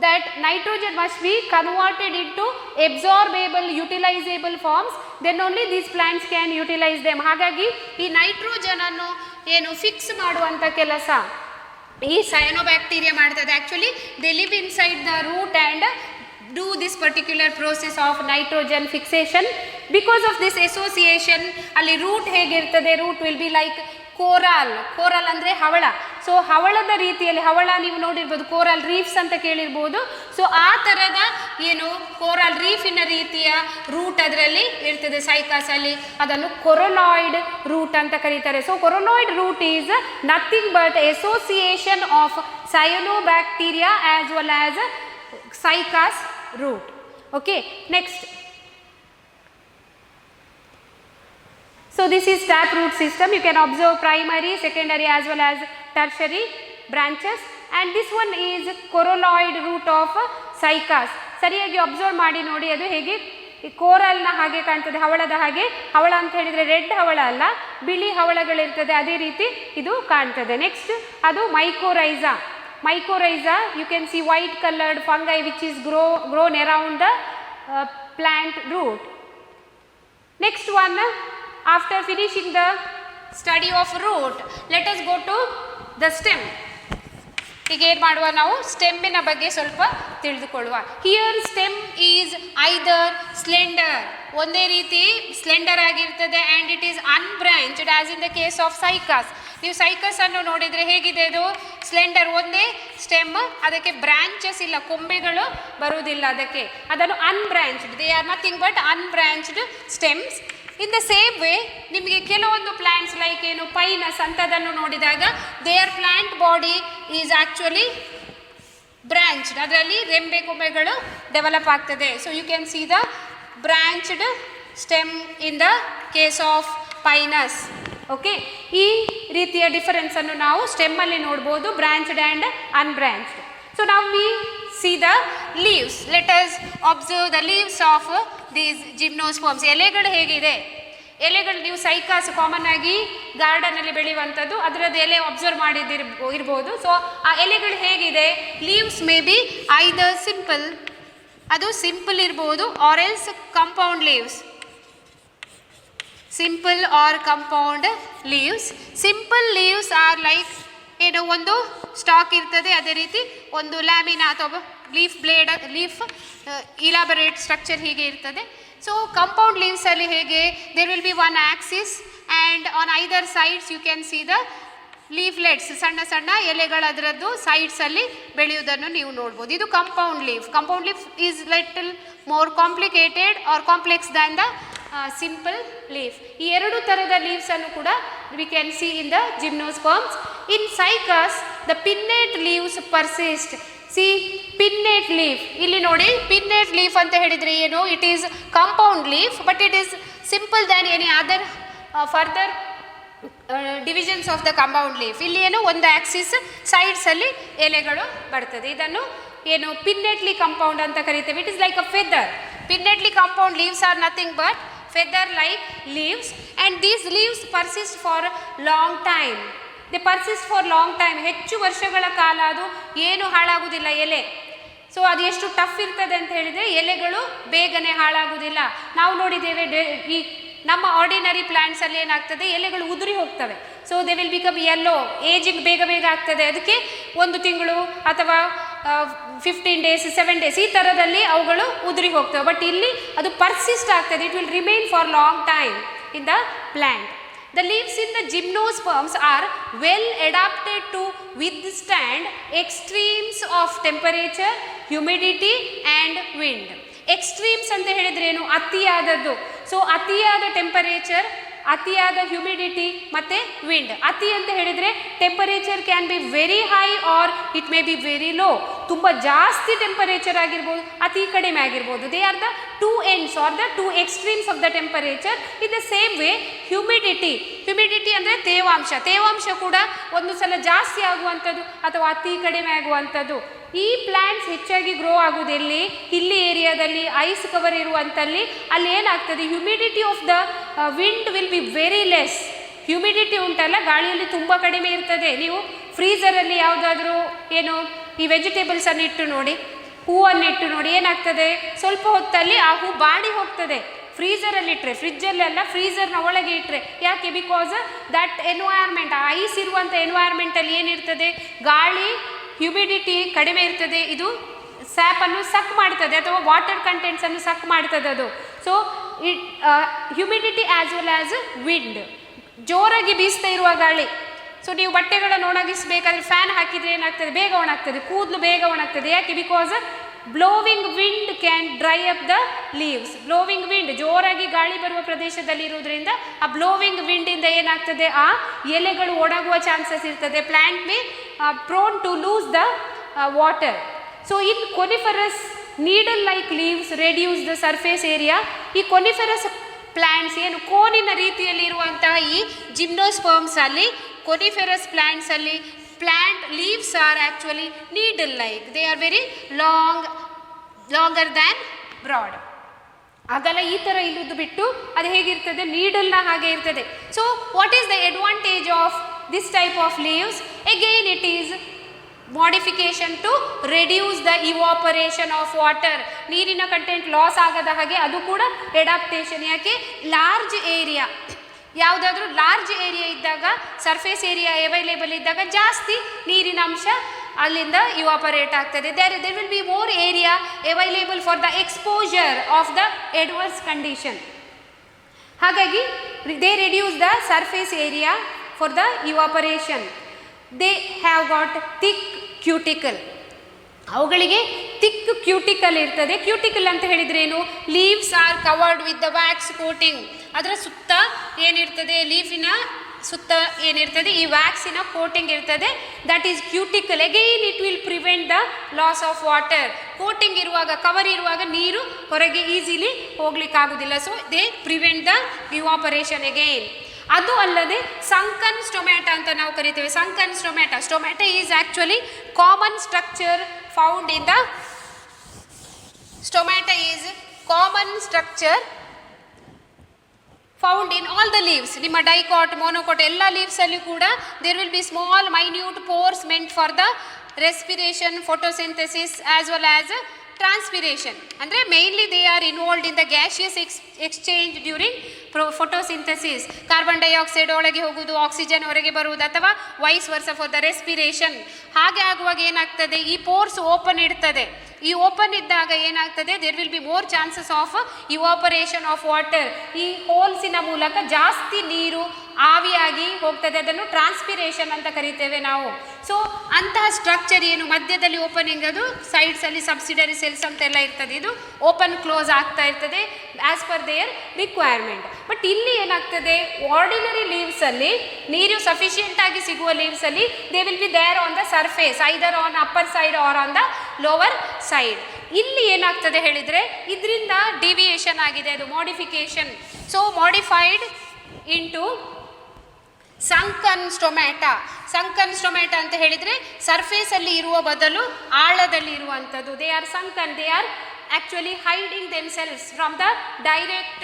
that nitrogen must be converted into absorbable utilizable forms, then only these plants can utilize them. ಹಾಗಾಗಿ ಈ nitrogen ಅನ್ನು ಏನು fix ಮಾಡುವಂಥ ಕೆಲಸ ಈ ಸಯನೋಬ್ಯಾಕ್ಟೀರಿಯಾ ಮಾಡ್ತದೆ. Actually they live inside the root and do this particular process of nitrogen fixation. Because of this association ಅಲ್ಲಿ root ಹೇಗಿರ್ತದೆ, root will be like coral. Coral ಅಂದರೆ ಹವಳ. ಸೊ ಹವಳದ ರೀತಿಯಲ್ಲಿ, ಹವಳ ನೀವು ನೋಡಿರ್ಬೋದು, ಕೋರಲ್ ರೀಫ್ಸ್ ಅಂತ ಕೇಳಿರ್ಬೋದು. ಸೊ ಆ ಥರದ ಏನು ಕೋರಲ್ ರೀಫಿನ ರೀತಿಯ ರೂಟ್ ಅದರಲ್ಲಿ ಇರ್ತದೆ ಸೈಕಾಸಲ್ಲಿ. ಅದನ್ನು ಕೊರೊಲಾಯ್ಡ್ ರೂಟ್ ಅಂತ ಕರೀತಾರೆ. So coralloid root is nothing but association of cyanobacteria as well as cycas root. Okay, next. So this is taproot system. You can observe primary, secondary as well as tertiary branches, and this one is corolloid root of cycas. ಸರಿಯಾಗಿ observe ಮಾಡಿ ನೋಡಿ, ಅದು ಹೇಗೆ ಈ ಕೋರಲ್ನ ಹಾಗೆ ಕಾಣ್ತದೆ, ಹವಳದ ಹಾಗೆ. ಹವಳ ಅಂತ ಹೇಳಿದರೆ ರೆಡ್ ಹವಳ ಅಲ್ಲ, ಬಿಳಿ ಹವಳಗಳಿರ್ತದೆ, ಅದೇ ರೀತಿ ಇದು ಕಾಣ್ತದೆ. ನೆಕ್ಸ್ಟ್ ಅದು mycorrhiza. Mycorrhiza, you can see white colored fungi which is grown around the plant root. Next one, after finishing the study of root, let us go to the stem. ಈಗ ಏನು ಮಾಡುವ, ನಾವು ಸ್ಟೆಮ್ಮಿನ ಬಗ್ಗೆ ಸ್ವಲ್ಪ ತಿಳಿದುಕೊಳ್ಳುವ. Here stem is either slender, ಒಂದೇ ರೀತಿ slender ಆಗಿರ್ತದೆ, and it is unbranched as in the case of Cycas. ನೀವು ಸೈಕಸ್ ಅನ್ನು ನೋಡಿದರೆ ಹೇಗಿದೆ, ಅದು ಸ್ಲೆಂಡರ್, ಒಂದೇ ಸ್ಟೆಮ್, ಅದಕ್ಕೆ ಬ್ರಾಂಚಸ್ ಇಲ್ಲ, ಕೊಂಬೆಗಳು ಬರುವುದಿಲ್ಲ ಅದಕ್ಕೆ. ಅದನ್ನು unbranched, they are nothing but unbranched stems. In the same way ನಿಮಗೆ ಕೆಲವೊಂದು ಪ್ಲಾಂಟ್ಸ್ ಲೈಕ್ ಏನು ಪೈನಸ್ ಅಂಥದ್ದನ್ನು ನೋಡಿದಾಗ there plant body is actually branched, ಅದರಲ್ಲಿ ರೆಂಬೆ ಕೊಂಬೆಗಳು ಡೆವಲಪ್ ಆಗ್ತದೆ. So you can see the branched stem in the case of Pinus. Okay, ಈ ರೀತಿಯ ಡಿಫರೆನ್ಸನ್ನು ನಾವು ಸ್ಟೆಮ್ಮಲ್ಲಿ ನೋಡ್ಬೋದು, ಬ್ರಾಂಚ್ಡ್ ಆ್ಯಂಡ್ ಅನ್ಬ್ರಾಂಚ್ಡ್. ಸೊ ನಾವು we see the leaves. Let us observe the leaves of these gymnosperms. ಎಲೆಗಳು ಹೇಗಿದೆ, ಎಲೆಗಳು ನೀವು ಸೈಕಾಸ್ ಕಾಮನ್ ಆಗಿ ಗಾರ್ಡನಲ್ಲಿ ಬೆಳೆಯುವಂಥದ್ದು, ಅದರದ್ದು ಎಲೆ ಅಬ್ಸರ್ವ್ ಇರ್ಬೋದು. ಸೊ ಆ ಎಲೆಗಳು ಹೇಗಿದೆ, leaves may be either simple, ಅದು ಸಿಂಪಲ್ ಇರ್ಬೋದು, or else compound leaves. Simple or compound leaves. Simple leaves are like ಏನು ಒಂದು ಸ್ಟಾಕ್ ಇರ್ತದೆ, ಅದೇ ರೀತಿ ಒಂದು ಲ್ಯಾಮಿನಾ ಅಥವಾ leaf blade, leaf elaborate structure ಹೀಗೆ ಇರ್ತದೆ. ಸೊ ಕಂಪೌಂಡ್ ಲೀವ್ಸಲ್ಲಿ ಹೇಗೆ, there will be one axis and on either sides you can see the leaflets, ಸಣ್ಣ ಸಣ್ಣ ಎಲೆಗಳು ಅದರದ್ದು ಸೈಡ್ಸಲ್ಲಿ ಬೆಳೆಯುವುದನ್ನು ನೀವು ನೋಡ್ಬೋದು. ಇದು compound leaf. Compound leaf is little more complicated or complex than the simple leaf. ಈ ಎರಡು ಥರದ ಲೀವ್ಸನ್ನು ಕೂಡ we can see in the gymnosperms. In Cycas the pinnate leaves persist. See pinnate leaf, ಇಲ್ಲಿ ನೋಡಿ ಪಿನ್ನೇಟ್ ಲೀಫ್ ಅಂತ ಹೇಳಿದರೆ ಏನು, it is compound leaf but it is simple than any other further divisions of the compound leaf. ಇಲ್ಲಿ ಏನು ಒಂದು Axis ಸೈಡ್ಸಲ್ಲಿ ಎಲೆಗಳು ಬರ್ತದೆ, ಇದನ್ನು ಏನು ಪಿನ್ನೆಟ್ಲಿ ಕಂಪೌಂಡ್ ಅಂತ ಕರಿತೇವೆ. It is like a feather. Pinnately compound leaves are nothing but feather like leaves, and these leaves persist for long time. They persist for long time. ಹೆಚ್ಚು ವರ್ಷಗಳ ಕಾಲ ಅದು ಏನು ಹಾಳಾಗುವುದಿಲ್ಲ ಎಲೆ. ಸೊ ಅದು ಎಷ್ಟು ಟಫ್ ಇರ್ತದೆ ಅಂತ ಹೇಳಿದರೆ ಎಲೆಗಳು ಬೇಗನೆ ಹಾಳಾಗುವುದಿಲ್ಲ. ನಾವು ನೋಡಿದ್ದೇವೆ ಈ ನಮ್ಮ ಆರ್ಡಿನರಿ ಪ್ಲಾಂಟ್ಸಲ್ಲಿ ಏನಾಗ್ತದೆ, ಎಲೆಗಳು ಉದುರಿ ಹೋಗ್ತವೆ. So they will become yellow, ageing ಬೇಗ ಬೇಗ ಆಗ್ತದೆ, ಅದಕ್ಕೆ 1 ತಿಂಗಳು ಅಥವಾ 15 days 7 days ಈ ಥರದಲ್ಲಿ ಅವುಗಳು ಉದುರಿ ಹೋಗ್ತವೆ. ಬಟ್ ಇಲ್ಲಿ ಅದು ಪರ್ಸಿಸ್ಟ್ ಆಗ್ತದೆ, it will remain for long time in the plant. The leaves in the gymnosperms are well adapted to withstand extremes of temperature, humidity and wind. Extremes ಅಂತ ಹೇಳಿದ್ರೆ ಏನು, ಅತಿಯಾದದ್ದು. ಸೊ ಅತಿಯಾದ ಟೆಂಪರೇಚರ್, ಅತಿಯಾದ ಹ್ಯುಮಿಡಿಟಿ ಮತ್ತು ವಿಂಡ್. ಅತಿ ಅಂತ ಹೇಳಿದರೆ temperature can be very high or it may be very low. ತುಂಬ ಜಾಸ್ತಿ ಟೆಂಪರೇಚರ್ ಆಗಿರ್ಬೋದು, ಅತಿ ಕಡಿಮೆ ಆಗಿರ್ಬೋದು. They are the two ends are the two extremes of the temperature. In the same way humidity, humidity ಅಂದರೆ ತೇವಾಂಶ. ತೇವಾಂಶ ಕೂಡ ಒಂದು ಸಲ ಜಾಸ್ತಿ ಆಗುವಂಥದ್ದು ಅಥವಾ ಅತಿ ಕಡಿಮೆ ಆಗುವಂಥದ್ದು. ಈ ಪ್ಲ್ಯಾಂಟ್ಸ್ ಹೆಚ್ಚಾಗಿ ಗ್ರೋ ಆಗೋದು ಎಲ್ಲಿ, ಹಿಲ್ಲಿ ಏರಿಯಾದಲ್ಲಿ, ಐಸ್ ಕವರ್ ಇರುವಂಥಲ್ಲಿ. ಅಲ್ಲಿ ಏನಾಗ್ತದೆ, humidity of the wind will be very less. Humidity ಉಂಟಲ್ಲ, ಗಾಳಿಯಲ್ಲಿ ತುಂಬ ಕಡಿಮೆ ಇರ್ತದೆ. ನೀವು ಫ್ರೀಝರಲ್ಲಿ ಯಾವುದಾದ್ರೂ ಏನು ಈ ವೆಜಿಟೇಬಲ್ಸನ್ನು ಇಟ್ಟು ನೋಡಿ, ಹೂವನ್ನು ಇಟ್ಟು ನೋಡಿ, ಏನಾಗ್ತದೆ ಸ್ವಲ್ಪ ಹೊತ್ತಲ್ಲಿ ಆ ಹೂ ಬಾಡಿ ಹೋಗ್ತದೆ. ಫ್ರೀಝರಲ್ಲಿ ಇಟ್ಟರೆ, ಫ್ರಿಜ್ಜಲ್ಲೆಲ್ಲ ಫ್ರೀಝರ್ನ ಒಳಗೆ ಇಟ್ಟರೆ, ಯಾಕೆ? ಬಿಕಾಸ್ ದಟ್ ಎನ್ವೈರ್ಮೆಂಟ್, ಆ ಐಸ್ ಇರುವಂಥ ಎನ್ವೈರ್ಮೆಂಟಲ್ಲಿ ಏನಿರ್ತದೆ, ಗಾಳಿ ಹ್ಯುಮಿಡಿಟಿ ಕಡಿಮೆ ಇರ್ತದೆ, ಇದು ಸ್ಯಾಪನ್ನು ಸಕ್ ಮಾಡ್ತದೆ ಅಥವಾ ವಾಟರ್ ಕಂಟೆಂಟ್ಸನ್ನು ಸಕ್ ಮಾಡ್ತದೆ ಅದು. So it humidity as well as wind, ಜೋರಾಗಿ ಬೀಸ್ತಾ ಇರುವ ಗಾಳಿ. ಸೊ ನೀವು ಬಟ್ಟೆಗಳನ್ನು ಒಣಗಿಸಬೇಕಾದ್ರೆ ಫ್ಯಾನ್ ಹಾಕಿದರೆ ಏನಾಗ್ತದೆ, ಬೇಗ ಒಣಗ್ತದೆ, ಕೂದಲು ಬೇಗ ಒಣಗ್ತದೆ. ಯಾಕೆ? Because blowing wind can dry up the leaves. Blowing wind, ಜೋರಾಗಿ ಗಾಳಿ ಬರುವ ಪ್ರದೇಶದಲ್ಲಿ ಇರುವುದರಿಂದ ಆ ಬ್ಲೋವಿಂಗ್ ವಿಂಡಿಂದ ಏನಾಗ್ತದೆ, ಆ ಎಲೆಗಳು ಒಣಗುವ ಚಾನ್ಸಸ್ ಇರ್ತದೆ. Plant may prone to lose the water. So in coniferous needle like leaves reduce the surface area. ಈ ಕೊನಿಫರಸ್ ಪ್ಲ್ಯಾಂಟ್ಸ್ ಏನು ಕೋನಿನ ರೀತಿಯಲ್ಲಿ ಇರುವಂತಹ ಈ ಜಿಮ್ನೋಸ್ಪರ್ಮ್ಸಲ್ಲಿ, ಕೊನಿಫೆರಸ್ ಪ್ಲ್ಯಾಂಟ್ಸಲ್ಲಿ plant leaves are actually needle like. They are very longer than broad. ಅಗಲ ಈ ಥರ ಇಲ್ಲುದು ಬಿಟ್ಟು ಅದು ಹೇಗಿರ್ತದೆ, ನೀಡಲ್ನ ಹಾಗೆ ಇರ್ತದೆ. So what is the advantage of this type of leaves? Again it is modification to reduce the evaporation of water. ನೀರಿನ ಕಂಟೆಂಟ್ ಲಾಸ್ ಆಗದ ಹಾಗೆ ಅದು ಕೂಡ ಎಡಾಪ್ಟೇಷನ್. ಯಾಕೆ? ಲಾರ್ಜ್ ಏರಿಯಾ, ಯಾವುದಾದ್ರೂ ಲಾರ್ಜ್ ಏರಿಯಾ ಇದ್ದಾಗ, ಸರ್ಫೇಸ್ ಏರಿಯಾ ಅವೈಲೇಬಲ್ ಇದ್ದಾಗ ಜಾಸ್ತಿ ನೀರಿನ ಅಂಶ ಅಲ್ಲಿಂದ ಇವಾಪರೇಟ್ ಆಗ್ತದೆ. There will be more area available for the exposure of the adverse condition. ಹಾಗಾಗಿ they reduce the surface area for the evaporation. They have got thick cuticle. ಅವುಗಳಿಗೆ thick cuticle ಇರ್ತದೆ. Cuticle ಅಂತ ಹೇಳಿದ್ರೆ ಏನು? Leaves are covered with the wax coating. ಅದರ ಸುತ್ತ ಏನಿರ್ತದೆ, ಲೀಫಿನ ಸುತ್ತ ಏನಿರ್ತದೆ, ಈ ವ್ಯಾಕ್ಸಿನ ಕೋಟಿಂಗ್ ಇರ್ತದೆ. That is cuticle. Again it will prevent the loss of water. Coating ಇರುವಾಗ, ಕವರ್ ಇರುವಾಗ ನೀರು ಹೊರಗೆ ಈಸಿಲಿ ಹೋಗ್ಲಿಕ್ಕಾಗೋದಿಲ್ಲ. So they prevent the evaporation again. ಅದು ಅಲ್ಲದೆ ಸಂಕನ್ ಸ್ಟೊಮ್ಯಾಟ ಅಂತ ನಾವು ಕರಿತೇವೆ. Sunken stomata is actually common structure found in the stomata is common structure found in all the leaves. ನಿಮ್ಮ ಡೈಕಾಟ್, ಮೊನೊಕಾಟ್ ಎಲ್ಲ ಲೀವ್ಸಲ್ಲಿ ಕೂಡ there will be small minute pores meant for the respiration, photosynthesis as well as transpiration. ಅಂದರೆ mainly they are involved in the gaseous exchange during photosynthesis. Carbon dioxide ಒಳಗೆ ಹೋಗುವುದು, oxygen ಹೊರಗೆ ಬರುವುದು, ಅಥವಾ ವೈಸ್ ವರ್ಸ ಫಾರ್ ದ ರೆಸ್ಪಿರೇಷನ್. ಹಾಗೆ ಆಗುವಾಗ ಏನಾಗ್ತದೆ, ಈ ಪೋರ್ಸ್ ಓಪನ್ ಇರ್ತದೆ. ಈ ಓಪನ್ ಇದ್ದಾಗ ಏನಾಗ್ತದೆ, there will be more chances of evaporation of water. ಈ ಹೋಲ್ಸಿನ ಮೂಲಕ ಜಾಸ್ತಿ ನೀರು ಆವಿಯಾಗಿ ಹೋಗ್ತದೆ. ಅದನ್ನು ಟ್ರಾನ್ಸ್ಪಿರೇಷನ್ ಅಂತ ಕರಿತೇವೆ ನಾವು. ಸೊ ಅಂತಹ ಸ್ಟ್ರಕ್ಚರ್ ಏನು ಮಧ್ಯದಲ್ಲಿ ಓಪನಿಂಗ್, ಅದು ಸೈಡ್ಸಲ್ಲಿ ಸಬ್ಸಿಡರಿ ಸೆಲ್ಸ್ ಅಂತೆಲ್ಲ ಇರ್ತದೆ. ಇದು ಓಪನ್ ಕ್ಲೋಸ್ ಆಗ್ತಾ ಇರ್ತದೆ as per their requirement. But ಇಲ್ಲಿ ಏನಾಗ್ತದೆ, ಆರ್ಡಿನರಿ ಲೀವ್ಸಲ್ಲಿ ನೀರು ಸಫಿಷಿಯೆಂಟ್ ಆಗಿ ಸಿಗುವ ಲೀವ್ಸಲ್ಲಿ they will be there on the surface, either on upper side or on the lower side. ಇಲ್ಲಿ ಏನಾಗ್ತದೆ ಹೇಳಿದರೆ, ಇದರಿಂದ ಡಿವಿಯೇಷನ್ ಆಗಿದೆ, ಅದು modification. So modified into sunken stomata. Sunken stomata ಅಂತ ಹೇಳಿದರೆ ಸರ್ಫೇಸಲ್ಲಿ ಇರುವ ಬದಲು ಆಳದಲ್ಲಿ ಇರುವಂಥದ್ದು. They are sunken, they are actually hiding themselves from the direct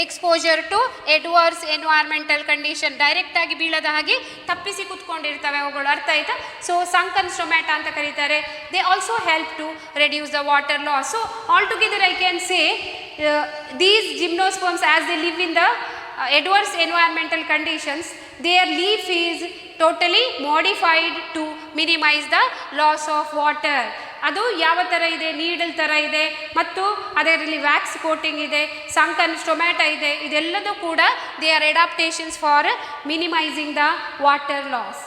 exposure to ಎಡ್ವರ್ಸ್ environmental condition. ಡೈರೆಕ್ಟಾಗಿ ಬೀಳದ ಹಾಗೆ ತಪ್ಪಿಸಿ ಕೂತ್ಕೊಂಡಿರ್ತವೆ ಅವುಗಳು, ಅರ್ಥ ಆಯ್ತಾ? ಸೊ ಸಂಕನ್ ಸ್ಟೊಮ್ಯಾಟ ಅಂತ ಕರೀತಾರೆ. They also help to reduce the water loss. So all together I can say these gymnosperms as they live in the adverse environmental conditions, their leaf is totally modified to minimize the loss of water. ಅದು ಯಾವ ಥರ ಇದೆ, needle ಥರ ಇದೆ, ಮತ್ತು ಅದರಲ್ಲಿ wax coating ಇದೆ, sunken stomata ಇದೆ. ಇದೆಲ್ಲದೂ ಕೂಡ they are adaptations for minimising the water loss.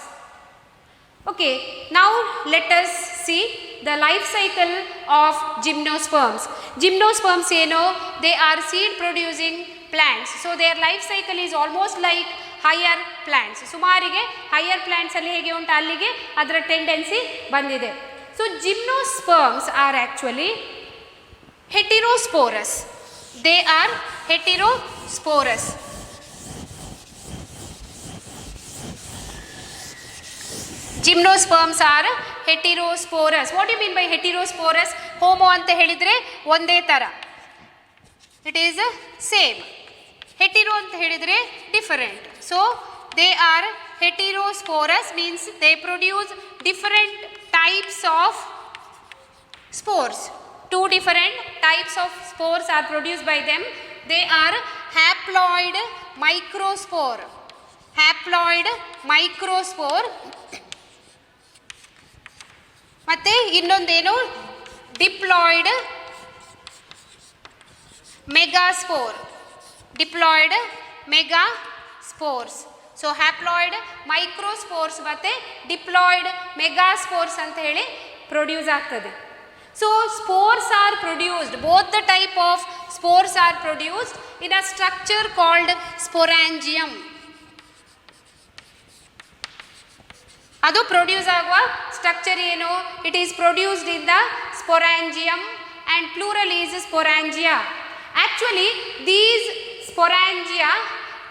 Okay, now let us see the life cycle of gymnosperms. Gymnosperms, you know, they are seed producing plants. So their life cycle is almost like higher plants. ಸುಮಾರಿಗೆ higher plants ಅಲ್ಲಿ ಹೇಗೆ ಉಂಟು ಅಲ್ಲಿಗೆ ಅದರ tendency ಬಂದಿದೆ. So gymnosperms are actually heterosporous. They are heterosporous. Gymnosperms are heterosporous. What do you mean by heterosporous? Homo anta helidre ಒಂದೇ ತರ. It is same. Hetero anta helidre different. So they are heterosporous means they produce different types of spores. Two different types of spores are produced by them. They are haploid microspore. Haploid microspore. ಮತ್ತೆ ಇನ್ನೊಂದೇನು diploid megaspore. Diploid megaspores. So haploid microspores ಮತ್ತು diploid megaspores ಅಂತ ಹೇಳಿ produce ಆಗ್ತದೆ. So spores are produced, both the type of spores are produced in a structure called sporangium. ಅದು produce ಆಗುವ ಸ್ಟ್ರಕ್ಚರ್ ಏನು? It is produced in the sporangium and plural is sporangia. Actually these sporangia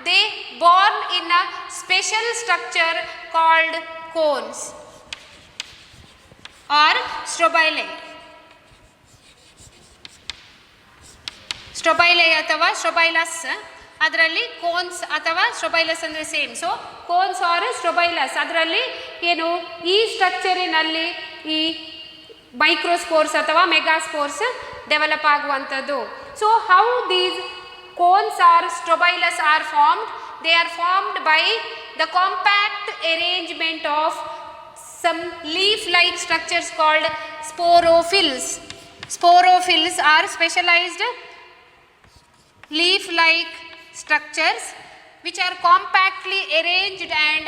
they born in a special structure called cones or strobili. Strobili ಅಥವಾ ಸ್ಟ್ರೊಬೈಲಸ್, ಅದರಲ್ಲಿ cones ಅಥವಾ ಸ್ಟ್ರೊಬೈಲಸ್ ಅಂದರೆ same. So cones R ಸ್ಟ್ರೊಬೈಲಸ್, ಅದರಲ್ಲಿ ಏನು ಈ ಸ್ಟ್ರಕ್ಚರಿನಲ್ಲಿ ಈ ಮೈಕ್ರೋಸ್ಪೋರ್ಸ್ ಅಥವಾ ಮೆಗಾಸ್ಪೋರ್ಸ್ ಡೆವಲಪ್ ಆಗುವಂಥದ್ದು. So how these cones or strobilus are formed? They are formed by the compact arrangement of some leaf-like structures called sporophylls. Sporophylls are specialized leaf-like structures which are compactly arranged and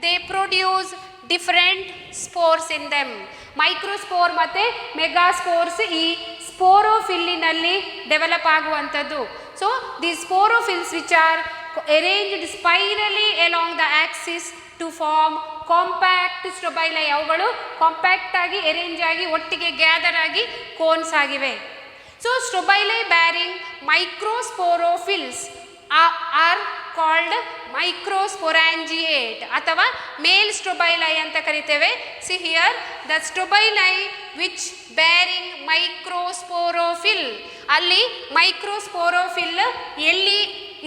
they produce different spores in them. Microspore ಮತ್ತು megaspores ಈ ಸ್ಪೋರೋಫಿಲ್ಲಿನಲ್ಲಿ develop ಆಗುವಂಥದ್ದು. So the sporophylls which are arranged spirally along the axis to form compact strobili. ಅವುಗಳು compact ಆಗಿ arrange ಆಗಿ ಒಟ್ಟಿಗೆ gather ಆಗಿ cones ಆಗಿವೆ. So strobili bearing microsporophylls are called microsporangiate ಅಥವಾ ಮೇಲ್ ಸ್ಟ್ರೊಬೈಲೈ ಅಂತ ಕರಿತೇವೆ. See here the strobili which bearing microsporophyll, ಅಲ್ಲಿ ಮೈಕ್ರೋಸ್ಪೋರೋಫಿಲ್ ಎಲ್ಲಿ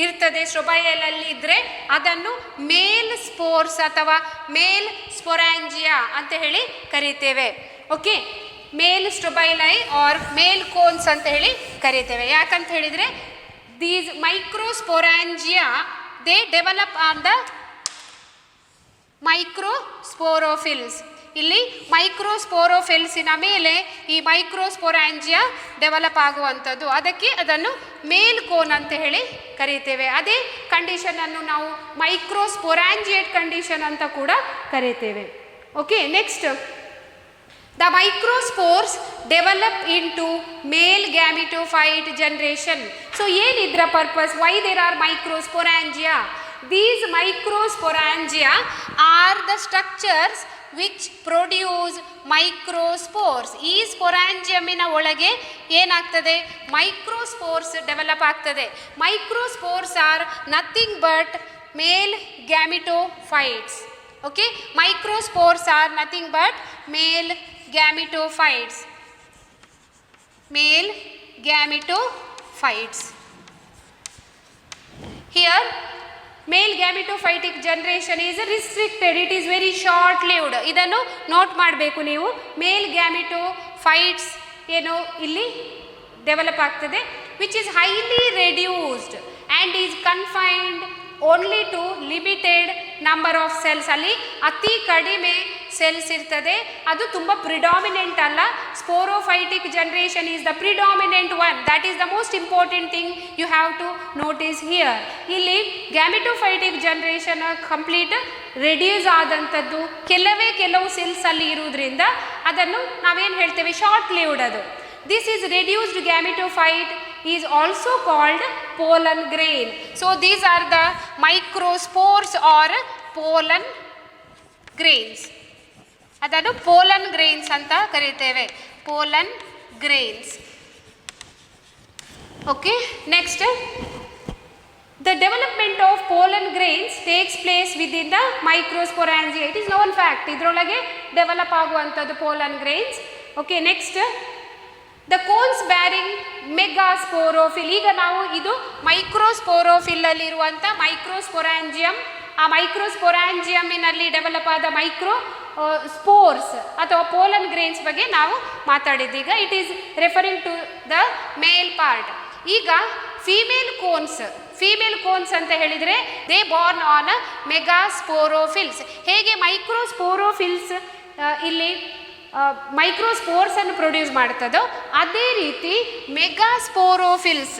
ಇರ್ತದೆ ಸ್ಟ್ರೊಬೈಲಲ್ಲಿ ಇದ್ದರೆ ಅದನ್ನು ಮೇಲ್ ಸ್ಪೋರ್ಸ್ ಅಥವಾ ಮೇಲ್ ಸ್ಪೊರಾಂಜಿಯಾ ಅಂತ ಹೇಳಿ ಕರಿತೇವೆ. ಓಕೆ, ಮೇಲ್ ಸ್ಟ್ರೊಬೈಲೈ ಆರ್ ಮೇಲ್ ಕೋನ್ಸ್ ಅಂತ ಹೇಳಿ ಕರಿತೇವೆ. ಯಾಕಂತ ಹೇಳಿದರೆ these microsporangia they develop on the microsporophylls. ಇಲ್ಲಿ ಮೈಕ್ರೋಸ್ಪೋರೋಫಿಲ್ಸಿನ ಮೇಲೆ ಈ ಮೈಕ್ರೋಸ್ಪೊರಾಂಜಿಯಾ ಡೆವಲಪ್ ಆಗುವಂಥದ್ದು, ಅದಕ್ಕೆ ಅದನ್ನು ಮೇಲ್ ಕೋನ್ ಅಂತ ಹೇಳಿ ಕರೀತೇವೆ. ಅದೇ ಕಂಡೀಷನನ್ನು ನಾವು ಮೈಕ್ರೋಸ್ಪೊರಾಂಜಿಯೇಟ್ ಕಂಡೀಷನ್ ಅಂತ ಕೂಡ ಕರೀತೇವೆ. Okay, next the microspores develop into male gametophyte generation. So ಏನidra purpose, why there are microsporangia? These microsporangia are the structures which produce microspores. ಈ ಸ್ಪೊರಾಂಜಿಯಮಿನ ಒಳಗೆ ಏನಾಗ್ತದೆ, ಮೈಕ್ರೋಸ್ಪೋರ್ಸ್ ಡೆವಲಪ್ ಆಗ್ತದೆ. Microspores are nothing but male gametophytes. Okay, microspores are nothing but male gametophytes. Male gametophytes. Here male gametophytic generation is restricted, it is very short lived. ಇದನ್ನು note ಮಾಡಬೇಕು ನೀವು. ಮೇಲ್ gametophytes ಏನು ಇಲ್ಲಿ develop ಆಗ್ತದೆ, which is highly reduced and is confined only to limited number of cells. ಅಲ್ಲಿ ಅತಿ ಕಡಿಮೆ cells ಇರ್ತದೆ, ಅದು ತುಂಬ ಪ್ರಿಡಾಮಿನೆಂಟ್ ಅಲ್ಲ. Sporophytic generation is the predominant one. That is the most important thing you have to notice here. ಇಲ್ಲಿ gametophytic generation complete reduce ಆದಂಥದ್ದು ಕೆಲವು ಸೆಲ್ಸ್ ಅಲ್ಲಿ ಇರುವುದರಿಂದ ಅದನ್ನು ನಾವೇನು ಹೇಳ್ತೇವೆ, ಶಾರ್ಟ್ ಲಿವ್ಡ್. ಅದು this is reduced gametophyte is also called pollen grain. So these are the microspores or pollen grains. ಅದನ್ನು pollen grains ಅಂತ ಕರೀತೇವೆ, pollen grains. Okay, next the development of pollen grains takes place within the microsporangia. It is known fact, ಇದರೊಳಗೆ develop ಆಗುವಂಥದ್ದು pollen grains. Okay, next the cones bearing megasporophyll. ಈಗ ನಾವು ಇದು microsporophyll ಅಲ್ಲಿರುವಂಥ microsporangium ಆ ಮೈಕ್ರೋಸ್ಪೊರಾಂಜಿಯಮಿನಲ್ಲಿ develop ಆದ ಮೈಕ್ರೋ ಸ್ಪೋರ್ಸ್ ಅಥವಾ ಪೋಲನ್ ಗ್ರೇನ್ಸ್ ಬಗ್ಗೆ ನಾವು ಮಾತಾಡಿದ್ದೀಗ. It is referring to the male part. ಈಗ ಫೀಮೇಲ್ ಕೋನ್ಸ್ ಅಂತ ಹೇಳಿದರೆ ದೇ ಬಾರ್ನ್ ಆನ್ ಮೆಗಾಸ್ಪೋರೋಫಿಲ್ಸ್. ಹೇಗೆ ಮೈಕ್ರೋಸ್ಪೋರೋಫಿಲ್ಸ್ ಇಲ್ಲಿ ಮೈಕ್ರೋಸ್ಪೋರ್ಸನ್ನು ಪ್ರೊಡ್ಯೂಸ್ ಮಾಡ್ತದೋ ಅದೇ ರೀತಿ ಮೆಗಾಸ್ಪೋರೋಫಿಲ್ಸ್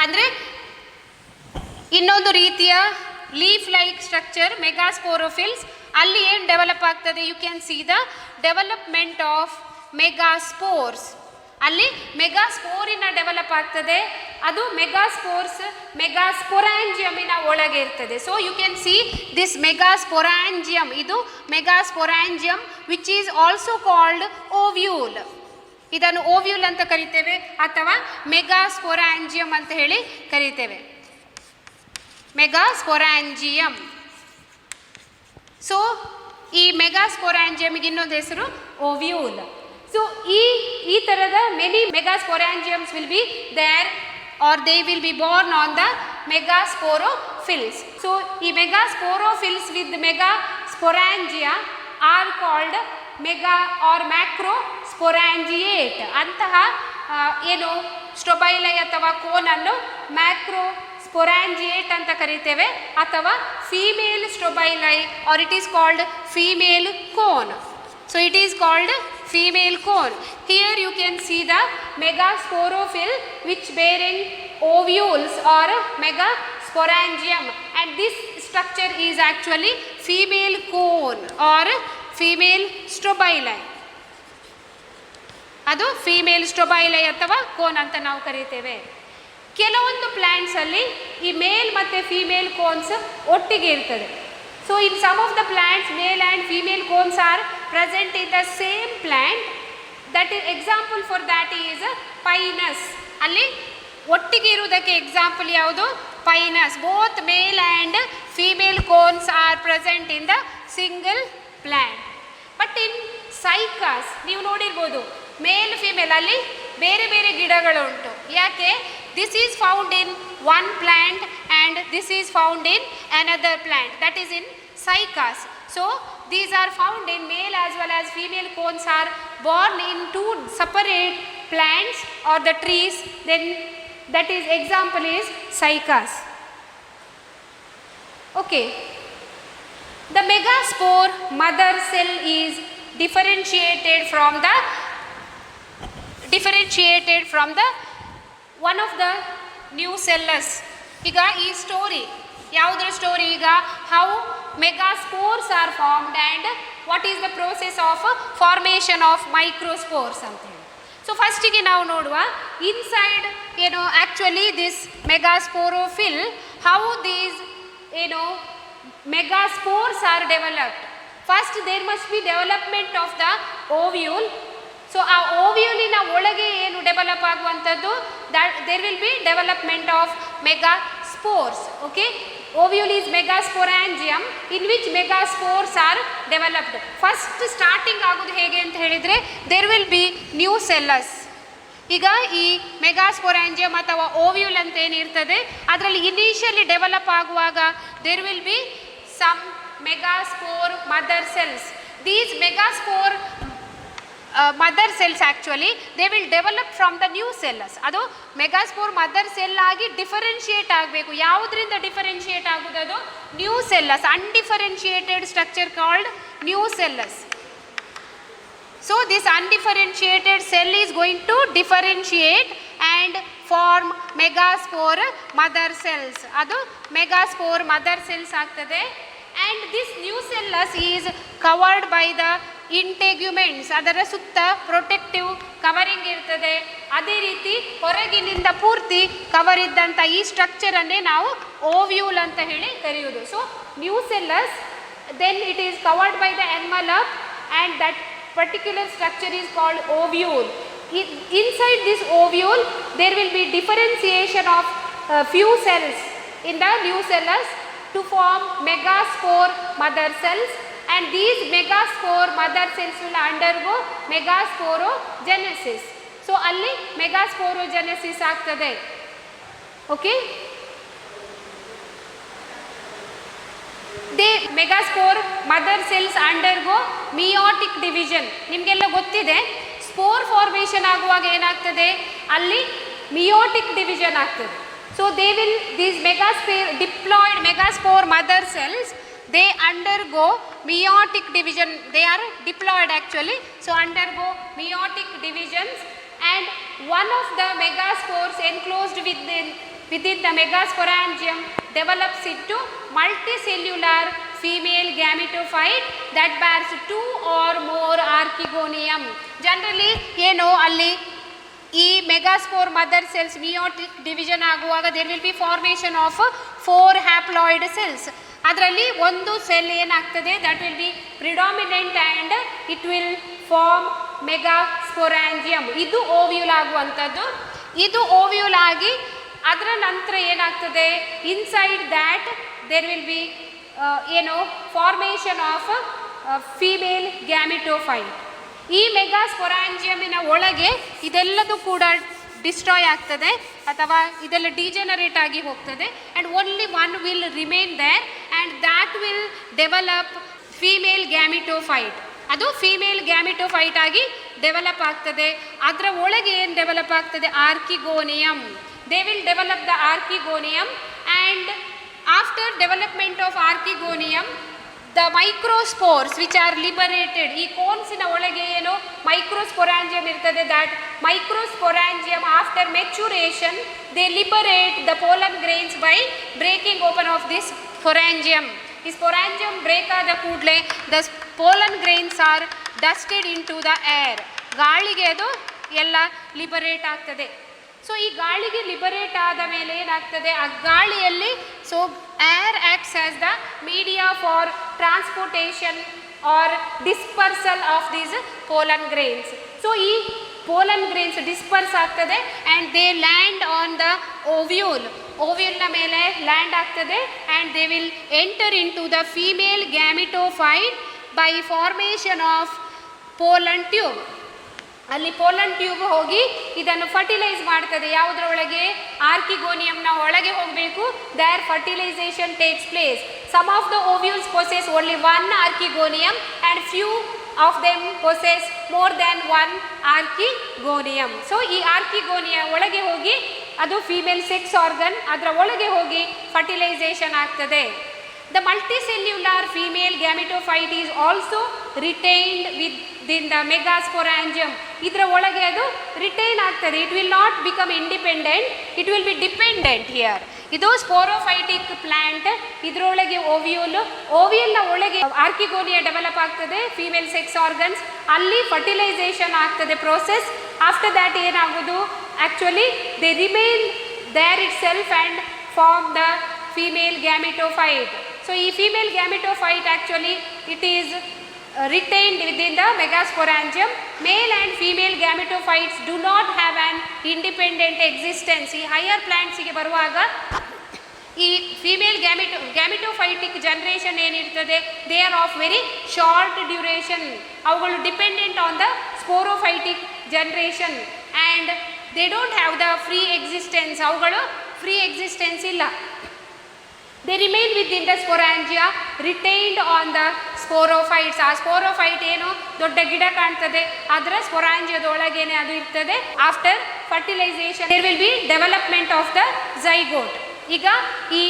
ಅಂದರೆ ಇನ್ನೊಂದು ರೀತಿಯ ಲೀಫ್ ಲೈಕ್ ಸ್ಟ್ರಕ್ಚರ್ ಮೆಗಾಸ್ಪೋರೋಫಿಲ್ಸ್. ಅಲ್ಲಿ ಏನು ಡೆವಲಪ್ ಆಗ್ತದೆ, you can see the development of megaspores. ಅಲ್ಲಿ ಮೆಗಾಸ್ಪೋರಿನ ಡೆವಲಪ್ ಆಗ್ತದೆ, ಅದು ಮೆಗಾಸ್ಪೊರಾಂಜಿಯಮಿನ ಒಳಗೆ ಇರ್ತದೆ. So you can see this megasporangium, ಇದು megasporangium which is also called ovule. ಇದನ್ನು ಓವ್ಯೂಲ್ ಅಂತ ಕರಿತೇವೆ ಅಥವಾ ಮೆಗಾಸ್ಪೊರಾಂಜಿಯಮ್ ಅಂತ ಹೇಳಿ ಕರಿತೇವೆ. ಮೆಗಾಸ್ಪೊರಾಂಜಿಯಮ್. ಸೊ ಈ ಮೆಗಾಸ್ಪೊರಾಂಜಿಯಮ್ಗೆ ಇನ್ನೊಂದು ಹೆಸರು ಓವ್ಯೂಲ್. ಸೊ ಈ ಥರದ many megasporangiums will be there or they will be born on the megasporophylls. So ಈ megasporophylls with megasporangia are called mega or macrosporangiate. ಅಂತಹ ಏನು ಸ್ಟೊಬೈಲೈ ಅಥವಾ ಕೋನನ್ನು ಮ್ಯಾಕ್ರೋಸ್ಪೊರಾಂಜಿಯೇಟ್ ಅಂತ ಕರಿತೇವೆ ಅಥವಾ female strobili or it is called female cone. So it is called female cone. Here you can see the megasporophyll which bearing ovules or megasporangium, and this structure is actually female cone or female strobili. ಅದು female ಸ್ಟೊಬೈಲೈ ಅಥವಾ cone ಅಂತ ನಾವು ಕರೀತೇವೆ. ಕೆಲವೊಂದು plants ಅಲ್ಲಿ ಈ ಮೇಲ್ ಮತ್ತು female cones ಒಟ್ಟಿಗೆ ಇರ್ತದೆ. So in some of the plants male and female cones are present in the same plant. That is example for that is pinus. ಅಲ್ಲಿ ಒಟ್ಟಿಗೆ ಇರುವುದಕ್ಕೆ ಎಕ್ಸಾಂಪಲ್ ಯಾವುದು? Pinus. Both male and female cones are present in the single plant. But in Cycas ನೀವು ನೋಡಿರ್ಬೋದು ಮೇಲ್ female ಅಲ್ಲಿ ಬೇರೆ ಬೇರೆ ಗಿಡಗಳು ಉಂಟು. ಯಾಕೆ? This is found in one plant and this is found in another plant, that is in cycas. So these are found in male as well as female cones are born in two separate plants or the trees, then that is example is cycas. Okay, the megaspore mother cell is differentiated from the one of the nucellus. ಈಗ ಈ story ಯಾವುದರ story? ಈಗ how megaspores are formed and what is the process of formation of microspores ಅಂತ ಹೇಳಿ. So ಫಸ್ಟಿಗೆ ನಾವು ನೋಡುವ inside ಏನು actually this megasporophyll, how these ಏನು megaspores are developed. First there must be development of the ovule. So ಆ ಓವ್ಯೂಲಿನ ಒಳಗೆ ಏನು ಡೆವಲಪ್ ಆಗುವಂಥದ್ದು, that there will be development of megaspores. Okay, ovule is megasporangium in which ಮೆಗಾಸ್ಪೋರ್ಸ್ are developed. First starting ಆಗೋದು ಹೇಗೆ ಅಂತ ಹೇಳಿದರೆ ದೇರ್ ವಿಲ್ ಬಿ ನ್ಯೂಸೆಲ್ಲಸ್. ಈಗ ಈ ಮೆಗಾಸ್ಪೊರಾಂಜಿಯಮ್ ಅಥವಾ ಓವ್ಯೂಲ್ ಅಂತ ಏನಿರ್ತದೆ ಅದರಲ್ಲಿ ಇನಿಷಿಯಲಿ ಡೆವಲಪ್ ಆಗುವಾಗ there will be some megaspore mother cells. These megaspore mother cells actually they will develop from the nucellus. ಅದು ಮೆಗಾಸ್ಪೋರ್ ಮದರ್ ಸೆಲ್ ಆಗಿ ಡಿಫರೆನ್ಷಿಯೇಟ್ ಆಗಬೇಕು. ಯಾವುದರಿಂದ ಡಿಫರೆನ್ಷಿಯೇಟ್ ಆಗೋದು? ಅದು nucellus, undifferentiated structure called nucellus. So this undifferentiated cell is going to differentiate and form megaspore mother cells. ಅದು megaspore mother cells ಆಗ್ತದೆ. And this nucellus is covered by the ಇಂಟೆಗ್ಯುಮೆಂಟ್ಸ್. ಅದರ ಸುತ್ತ protective covering ಇರ್ತದೆ. ಅದೇ ರೀತಿ ಹೊರಗಿನಿಂದ ಪೂರ್ತಿ cover ಇದ್ದಂಥ ಈ ಸ್ಟ್ರಕ್ಚರನ್ನೇ ನಾವು ಓವ್ಯೂಲ್ ಅಂತ ಹೇಳಿ ಕರೆಯುವುದು. So nucellus, then it is covered by the envelope and that particular structure is called ovule. Inside this ovule there will be differentiation of few cells in the nucellus to form megaspore mother cells, and these megaspore mother cells will undergo megasporogenesis. So ಅಲ್ಲಿ ಮೆಗಾಸ್ಪೋರೋಜೆನೆಸಿಸ್ ಆಗ್ತದೆ. Okay, they megaspore mother cells undergo meiotic division. ನಿಮಗೆಲ್ಲ ಗೊತ್ತಿದೆ, spore formation ಆಗುವಾಗ ಏನಾಗ್ತದೆ, ಅಲ್ಲಿ meiotic division ಆಗ್ತದೆ. So they will these diploid megaspore mother cells, they undergo meiotic division, they are diploid actually, so undergo meiotic divisions, and one of the megaspores enclosed within the megasporangium develops into multicellular female gametophyte that bears 2 or more archegonium. Generally ಏನು ಅಲ್ಲಿ ಈ megaspore mother cells meiotic division ಆಗುವಾಗ there will be formation of 4 haploid cells. ಅದರಲ್ಲಿ ಒಂದು cell ಏನಾಗ್ತದೆ, that will be predominant and it will form megasporangium. ಇದು ovule ಆಗುವಂಥದ್ದು. ಇದು ಓವ್ಯೂಲ್ ಆಗಿ ಅದರ ನಂತರ ಏನಾಗ್ತದೆ, inside that there will be formation of female gametophyte. ಈ ಮೆಗಾಸ್ಪೊರಾಂಜಿಯಮಿನ ಒಳಗೆ ಇದೆಲ್ಲದೂ ಕೂಡ ಡಿಸ್ಟ್ರಾಯ್ ಆಗ್ತದೆ ಅಥವಾ ಇದೆಲ್ಲ ಡಿಜೆನರೇಟ್ ಆಗಿ ಹೋಗ್ತದೆ, and only one will remain there and that will develop female gametophyte. ಅದು ಫೀಮೇಲ್ ಗ್ಯಾಮಿಟೋಫೈಟ್ ಆಗಿ ಡೆವಲಪ್ ಆಗ್ತದೆ. ಅದರ ಒಳಗೆ ಏನು ಡೆವಲಪ್ ಆಗ್ತದೆ, archegonium. They will develop the archegonium, and after development of archegonium the microspores which are liberated, ಈ ಕೋನ್ಸಿನ ಒಳಗೆ ಏನು ಮೈಕ್ರೋಸ್ಪೊರಾಂಜಿಯಮ್ ಇರ್ತದೆ, that microsporangium after maturation they liberate the pollen grains by breaking open of this sporangium. ಈ sporangium break ಆದ ಕೂಡಲೇ the pollen grains are dusted into the air. ಗಾಳಿಗೆ ಅದು ಎಲ್ಲ ಲಿಬರೇಟ್ ಆಗ್ತದೆ. ಸೊ ಈ ಗಾಳಿಗೆ ಲಿಬರೇಟ್ ಆದ ಮೇಲೆ ಏನಾಗ್ತದೆ, ಆ ಗಾಳಿಯಲ್ಲಿ so air acts as the media for transportation or dispersal of these pollen grains. So ಈ ಪೋಲನ್ ಗ್ರೈನ್ಸ್ ಡಿಸ್ಪರ್ಸ್ ಆಗ್ತದೆ and they land on the ovule. ಓವ್ಯೂಲ್ನ ಮೇಲೆ ಲ್ಯಾಂಡ್ ಆಗ್ತದೆ and they will enter into the female gametophyte by formation of pollen tube. ಅಲ್ಲಿ pollen tube ಹೋಗಿ ಇದನ್ನು fertilise ಮಾಡ್ತದೆ. ಯಾವುದರ ಒಳಗೆ, ಆರ್ಕಿಗೋನಿಯಂನ ಒಳಗೆ ಹೋಗಬೇಕು. There fertilisation takes place. Some of the ovules possess only 1 archegonium and few of them possess more than 1 archegonium. So ಈ ಆರ್ಕಿಗೋನಿಯ ಒಳಗೆ ಹೋಗಿ ಅದು ಫೀಮೇಲ್ ಸೆಕ್ಸ್ ಆರ್ಗನ್, ಅದರ ಒಳಗೆ ಹೋಗಿ ಫರ್ಟಿಲೈಸೇಷನ್ ಆಗ್ತದೆ. The multicellular female gametophyte is also retained within the megasporangium. ಇದರ ಒಳಗೆ ಅದು ರಿಟೈನ್ ಆಗ್ತದೆ. It will not become independent, it will be dependent here. ಇದು ಸ್ಪೋರೋಫೈಟಿಕ್ ಪ್ಲಾಂಟ್. ಇದರೊಳಗೆ ಓವ್ಯೂಲ್, ಓವ್ಯೂಲ್ನ ಒಳಗೆ ಆರ್ಕಿಗೋನಿಯಾ ಡೆವಲಪ್ ಆಗ್ತದೆ, ಫೀಮೇಲ್ ಸೆಕ್ಸ್ ಆರ್ಗನ್ಸ್, ಅಲ್ಲಿ ಫರ್ಟಿಲೈಸೇಷನ್ ಆಗ್ತದೆ ಪ್ರೋಸೆಸ್. ಆಫ್ಟರ್ ದ್ಯಾಟ್ ಏನಾಗೋದು, actually they remain there itself and form the female gametophyte. So, ಈ female gametophyte actually it is retained within the megasporangium. Male and female gametophytes do not have an independent existence. ಈ higher ಪ್ಲ್ಯಾಂಟ್ಸಿಗೆ ಬರುವಾಗ ಈ female gametophytic generation ಏನಿರ್ತದೆ, they are of very short duration. ಅವುಗಳು dependent on the sporophytic generation and they don't have the free existence. ಅವುಗಳು free existence ಇಲ್ಲ. They remain within the sporangia, retained on the sporophytes. ಆ sporophyte ಏನು ದೊಡ್ಡ ಗಿಡ ಕಾಣ್ತದೆ, ಅದರ ಸ್ಪೊರಾಂಜಿಯದೊಳಗೇನೆ ಅದು ಇರ್ತದೆ. After fertilization there will be development of the zygote. ಈಗ ಈ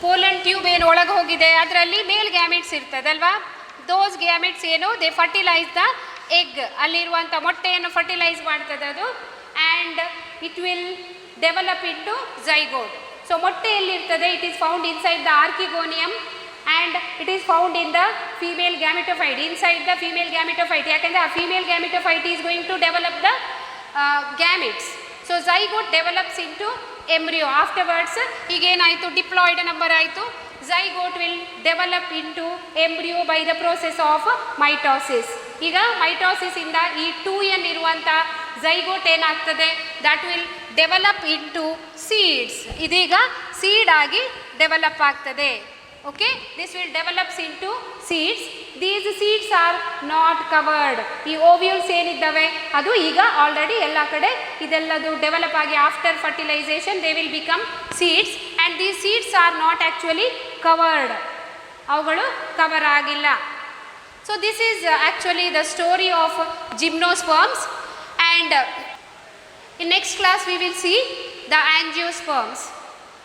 ಪೋಲನ್ ಟ್ಯೂಬ್ ಏನು ಒಳಗೆ ಹೋಗಿದೆ, ಅದರಲ್ಲಿ ಮೇಲ್ ಗ್ಯಾಮಿಟ್ಸ್ ಇರ್ತದಲ್ವಾ, ದೋಸ್ ಗ್ಯಾಮಿಟ್ಸ್ ಏನು ದೇ ಫರ್ಟಿಲೈಸ್ ದ ಎಗ್. ಅಲ್ಲಿರುವಂಥ ಮೊಟ್ಟೆಯನ್ನು ಫರ್ಟಿಲೈಸ್ ಮಾಡ್ತದೆ ಅದು, and it will develop into zygote. So ಮೊಟ್ಟೆ ಎಲ್ಲಿರ್ತದೆ, it is found inside the archegonium and it is found in the female gametophyte, inside the female gametophyte. ಯಾಕೆಂದರೆ ಆ female gametophyte is going to develop the gametes. So zygote develops into embryo. Afterwards ಈಗೇನಾಯಿತು, diploid number ಆಯಿತು, zygote will develop into embryo by the process of mitosis. ಈಗ ಮೈಟೋಸಿಸಿಂದ ಈ 2n ಇರುವಂಥ zygote ಏನಾಗ್ತದೆ, that will develop into seeds. ಇದೀಗ seed ಆಗಿ develop ಆಗ್ತದೆ. Okay, this will develops into seeds. These seeds are not covered. ಈ ovules ಏನಿದ್ದಾವೆ ಅದು ಈಗ ಆಲ್ರೆಡಿ ಎಲ್ಲ ಕಡೆ ಇದೆಲ್ಲದು ಡೆವಲಪ್ ಆಗಿ after fertilization they will become seeds and these seeds are not actually covered. ಅವುಗಳು ಕವರ್ ಆಗಿಲ್ಲ. So this is actually the story of gymnosperms, and in next class we will see the angiosperms.